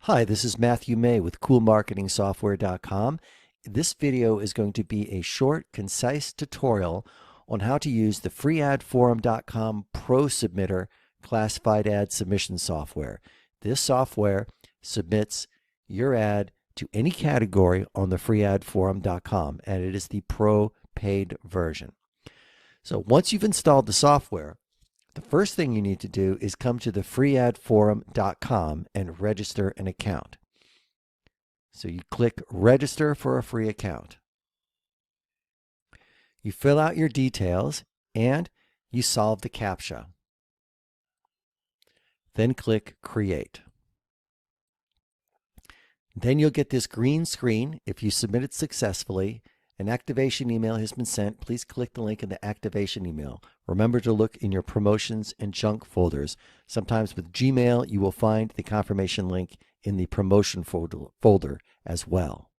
Hi, this is Matthew May with CoolMarketingSoftware.com. This video is going to be a short, concise tutorial on how to use the TheFreeAdForumProSubmietter Pro Submitter classified ad submission software. This software submits your ad to any category on the TheFreeAdForum.com, and it is the pro paid version. So once you've installed the software, the first thing you need to do is come to TheFreeAdForum.com and register an account. So you click register for a free account. You fill out your details and you solve the captcha. Then click create. Then you'll get this green screen. If you submit it successfully, an activation email has been sent. Please click the link in the activation email. Remember to look in your promotions and junk folders. Sometimes with Gmail, you will find the confirmation link in the promotion folder as well.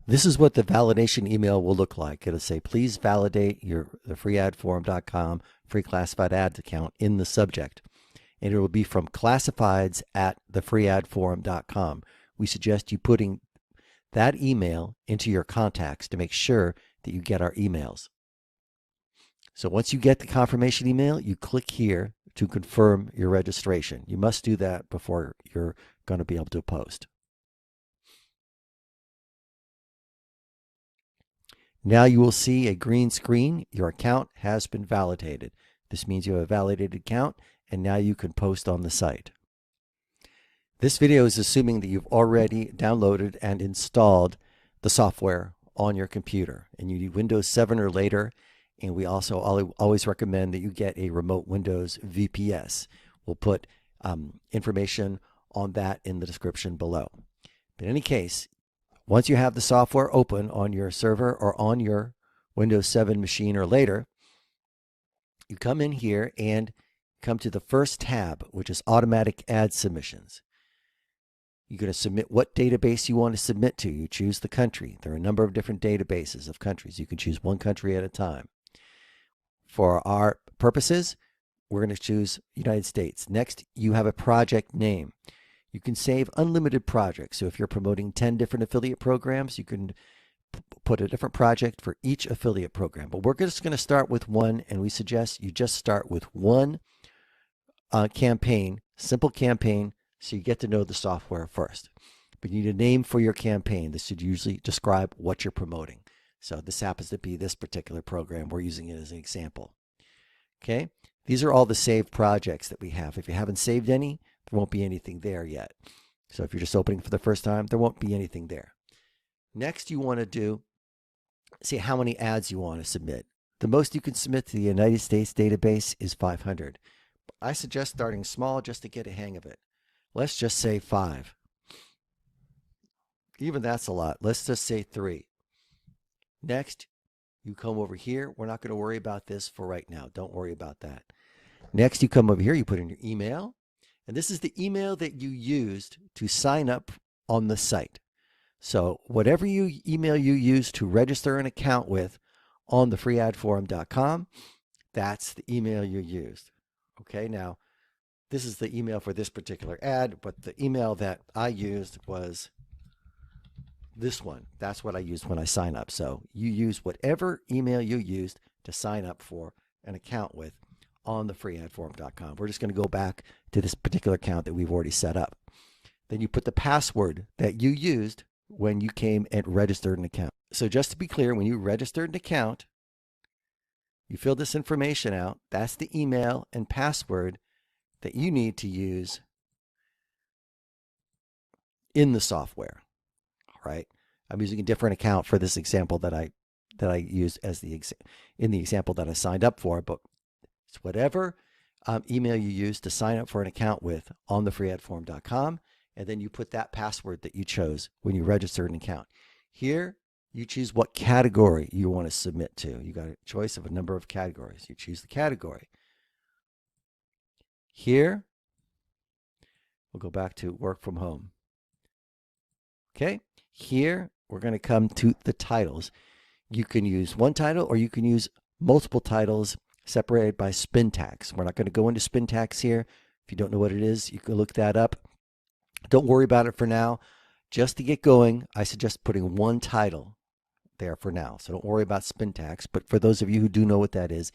This is what the validation email will look like. It'll say, please validate the TheFreeAdForum.com free classified ads account in the subject. And it will be from classifieds@TheFreeAdForum.com. We suggest you putting that email into your contacts to make sure that you get our emails. So once you get the confirmation email, you click here to confirm your registration. You must do that before you're going to be able to post. Now you will see a green screen. Your account has been validated. This means you have a validated account, and now you can post on the site. This video is assuming that you've already downloaded and installed the software on your computer, and you need Windows 7 or later. And we also always recommend that you get a remote Windows VPS. We'll put information on that in the description below. But in any case, once you have the software open on your server or on your Windows 7 machine or later, you come in here and come to the first tab, which is automatic ad submissions. You're going to submit what database you want to submit to. You choose the country. There are a number of different databases of countries. You can choose one country at a time. For our purposes, we're going to choose United States. Next, you have a project name. You can save unlimited projects. So if you're promoting 10 different affiliate programs, you can put a different project for each affiliate program. But we're just going to start with one, and we suggest you just start with one campaign, simple campaign, so you get to know the software first. But you need a name for your campaign. This should usually describe what you're promoting. So this happens to be this particular program. We're using it as an example. Okay, these are all the saved projects that we have. If you haven't saved any, there won't be anything there yet. So if you're just opening for the first time, there won't be anything there. Next, you want to see how many ads you want to submit. The most you can submit to the United States database is 500. I suggest starting small just to get a hang of it. Let's just say 5. Even that's a lot. Let's just say 3. Next, you come over here. We're not going to worry about this for right now. Don't worry about that. Next, you come over here. You put in your email. And this is the email that you used to sign up on the site. So whatever email you use to register an account with on the TheFreeAdForum.com, that's the email you used. Okay, now this is the email for this particular ad, but the email that I used was this one. That's what I used when I sign up. So you use whatever email you used to sign up for an account with on the TheFreeAdForum.com. We're just going to go back to this particular account that we've already set up. Then you put the password that you used when you came and registered an account. So just to be clear, when you registered an account, you fill this information out. That's the email and password that you need to use in the software. All right. I'm using a different account for this example that I used as in the example that I signed up for, but it's whatever email you use to sign up for an account with on the TheFreeAdForum.com, and then you put that password that you chose when you registered an account. Here, you choose what category you want to submit to. You got a choice of a number of categories. You choose the category. Here, we'll go back to work from home. Okay, here we're going to come to the titles. You can use one title or you can use multiple titles separated by spin tags. We're not going to go into spin tags here. If you don't know what it is, you can look that up. Don't worry about it for now. Just to get going, I suggest putting one title there for now. So don't worry about spin tax. But for those of you who do know what that is,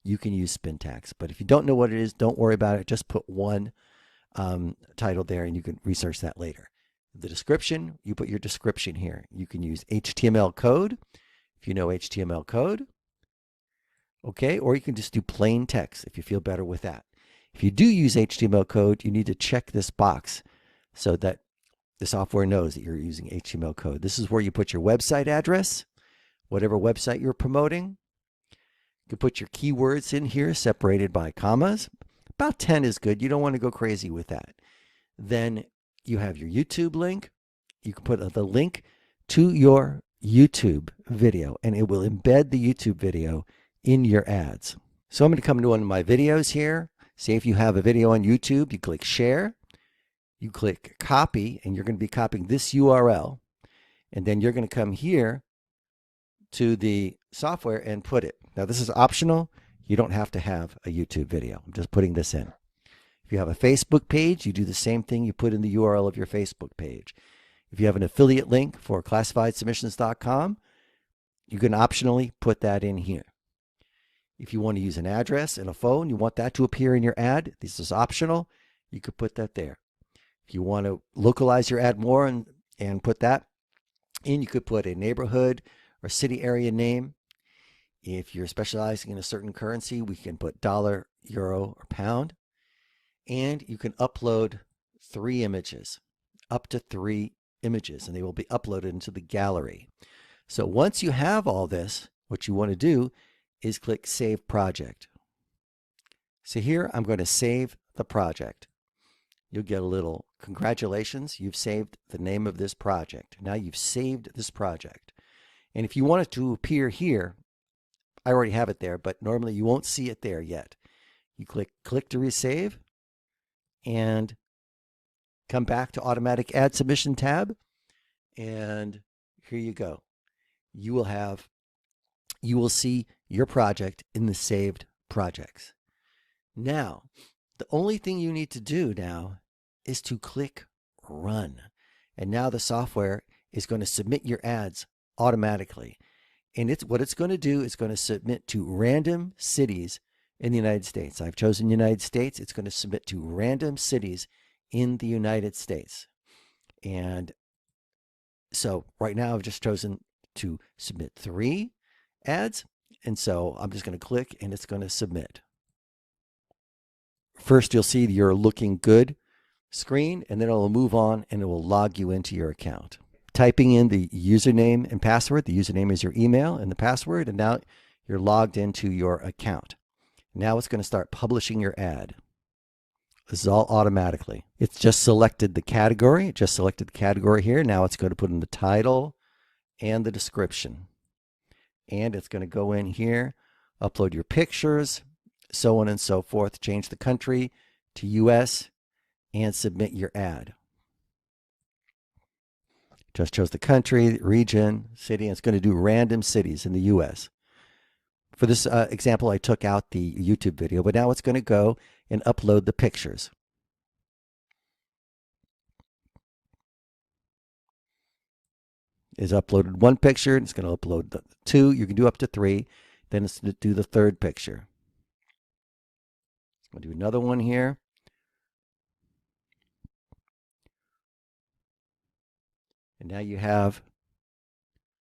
you can use spin tax. But if you don't know what it is, don't worry about it. Just put one title there and you can research that later. The description, you put your description here. You can use HTML code if you know HTML code. Okay, or you can just do plain text if you feel better with that. If you do use HTML code, you need to check this box so that the software knows that you're using HTML code. This is where you put your website address, whatever website you're promoting. You can put your keywords in here separated by commas. About 10 is good. You don't want to go crazy with that. Then you have your YouTube link. You can put the link to your YouTube video, and it will embed the YouTube video in your ads. So I'm going to come to one of my videos here. Say if you have a video on YouTube, you click share, you click copy, and you're going to be copying this URL. And then you're going to come here to the software and put it. Now this is optional. You don't have to have a YouTube video. I'm just putting this in. If you have a Facebook page, you do the same thing. You put in the URL of your Facebook page. If you have an affiliate link for classifiedsubmissions.com, you can optionally put that in here. If you want to use an address and a phone, you want that to appear in your ad, this is optional. You could put that there. If you want to localize your ad more and put that in, you could put a neighborhood or city area name. If you're specializing in a certain currency, we can put dollar, euro, or pound. And you can upload 3 images, up to 3 images, and they will be uploaded into the gallery. So once you have all this, what you want to do is click Save Project. So here I'm going to save the project. You'll get a little congratulations, you've saved the name of this project. Now you've saved this project. And if you want it to appear here, I already have it there, but normally you won't see it there yet. You click to resave and come back to Automatic Ad Submission tab, and here you go. You will see your project in the saved projects. Now, the only thing you need to do now is to click Run. And now the software is going to submit your ads automatically. And what it's going to do is going to submit to random cities in the United States. I've chosen United States. It's going to submit to random cities in the United States. And so right now I've just chosen to submit 3 ads. And so I'm just going to click and it's going to submit. First, you'll see your looking good screen, and then it'll move on and it will log you into your account. Typing in the username and password. The username is your email and the password, and now you're logged into your account. Now it's going to start publishing your ad. This is all automatically. It's just selected the category. It just selected the category here. Now it's going to put in the title and the description. And it's going to go in here, upload your pictures, so on and so forth, change the country to US, and submit your ad. Just chose the country, region, city, and it's going to do random cities in the US. For this example, I took out the YouTube video, but now it's going to go and upload the pictures. It's uploaded 1 picture, and it's going to upload 2. You can do up to 3. Then it's going to do the 3rd picture. I'll do another one here. And now you have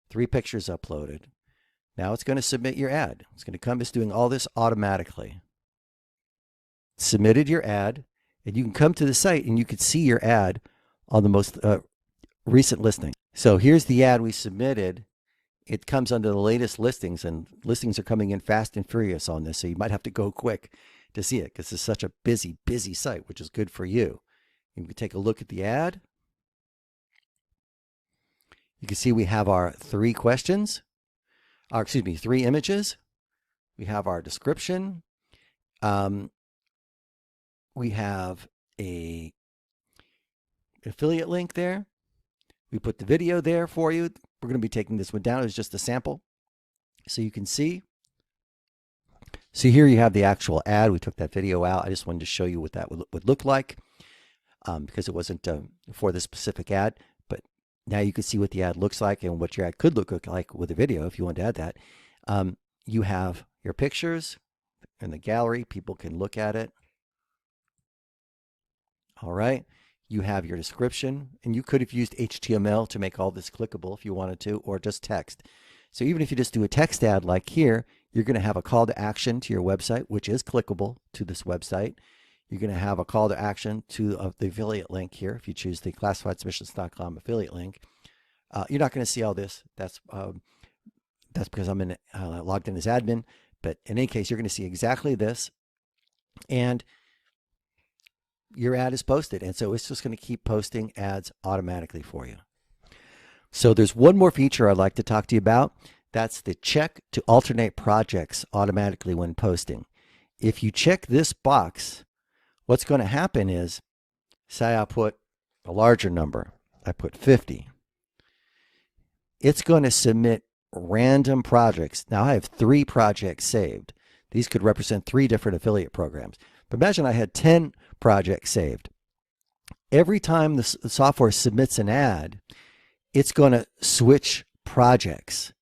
3 pictures uploaded. Now it's going to submit your ad. It's going to come. It's doing all this automatically. Submitted your ad, and you can come to the site and you can see your ad on the most recent listing. So here's the ad we submitted. It comes under the latest listings, and listings are coming in fast and furious on this, so you might have to go quick to see it because it's such a busy site, which is good for you. You can take a look at the ad. You can see we have our 3 questions, or excuse me, 3 images. We have our description. We have an affiliate link there. We put the video there for you. We're going to be taking this one down as just a sample so you can see. So here you have the actual ad. We took that video out. I just wanted to show you what that would look like. because it wasn't for the specific ad. But now you can see what the ad looks like and what your ad could look like with a video if you want to add that. You have your pictures in the gallery. People can look at it. All right. You have your description, and you could have used HTML to make all this clickable if you wanted to, or just text. So even if you just do a text ad like here, you're going to have a call to action to your website, which is clickable to this website. You're going to have a call to action to the affiliate link here. If you choose the classifiedsubmissions.com affiliate link, you're not going to see all this. That's because I'm logged in as admin. But in any case, you're going to see exactly this, and your ad is posted. And so it's just going to keep posting ads automatically for you. So there's one more feature I'd like to talk to you about. That's the check to alternate projects automatically when posting. If you check this box, what's going to happen is, say I put a larger number, I put 50. It's going to submit random projects. Now I have 3 projects saved. These could represent 3 different affiliate programs. But imagine I had 10 projects saved. Every time the software submits an ad, it's going to switch projects.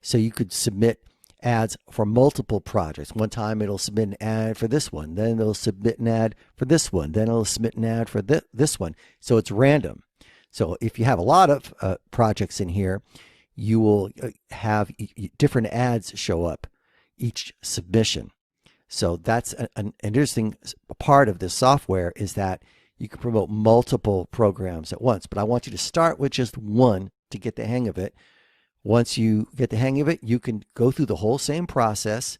So you could submit ads for multiple projects. One time it'll submit an ad for this one, then it'll submit an ad for this one, then it'll submit an ad for this one. So it's random. So if you have a lot of projects in here, you will have different ads show up each submission. So that's an interesting part of this software, is that you can promote multiple programs at once. But I want you to start with just one to get the hang of it. Once you get the hang of it, you can go through the whole same process,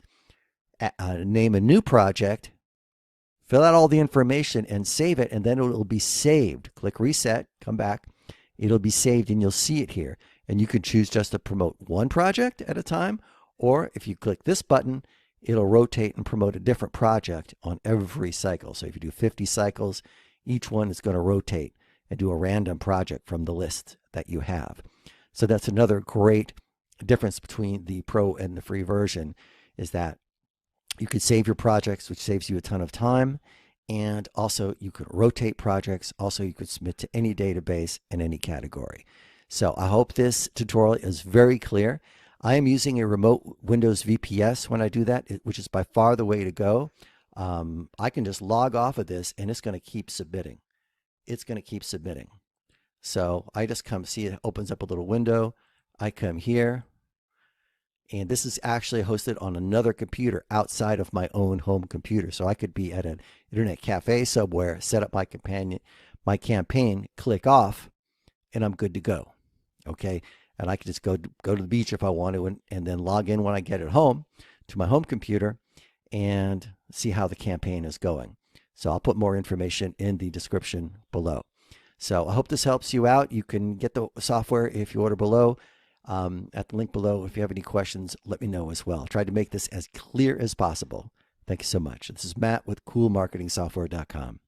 name a new project, fill out all the information and save it, and then it'll be saved. Click reset, come back. It'll be saved and you'll see it here. And you can choose just to promote one project at a time, or if you click this button, it'll rotate and promote a different project on every cycle. So if you do 50 cycles, each one is going to rotate and do a random project from the list that you have. So that's another great difference between the pro and the free version, is that you could save your projects, which saves you a ton of time. And also you could rotate projects. Also, you could submit to any database in any category. So I hope this tutorial is very clear. I am using a remote Windows VPS when I do that, which is by far the way to go. I can just log off of this and it's going to keep submitting. It's going to keep submitting. So I just come see it opens up a little window. I come here, and this is actually hosted on another computer outside of my own home computer. So I could be at an internet cafe somewhere, set up my campaign, click off, and I'm good to go. Okay. And I can just go to the beach if I want to, and then log in when I get at home to my home computer and see how the campaign is going. So I'll put more information in the description below. So I hope this helps you out. You can get the software if you order below, at the link below. If you have any questions, let me know as well. I tried to make this as clear as possible. Thank you so much. This is Matt with CoolMarketingSoftware.com.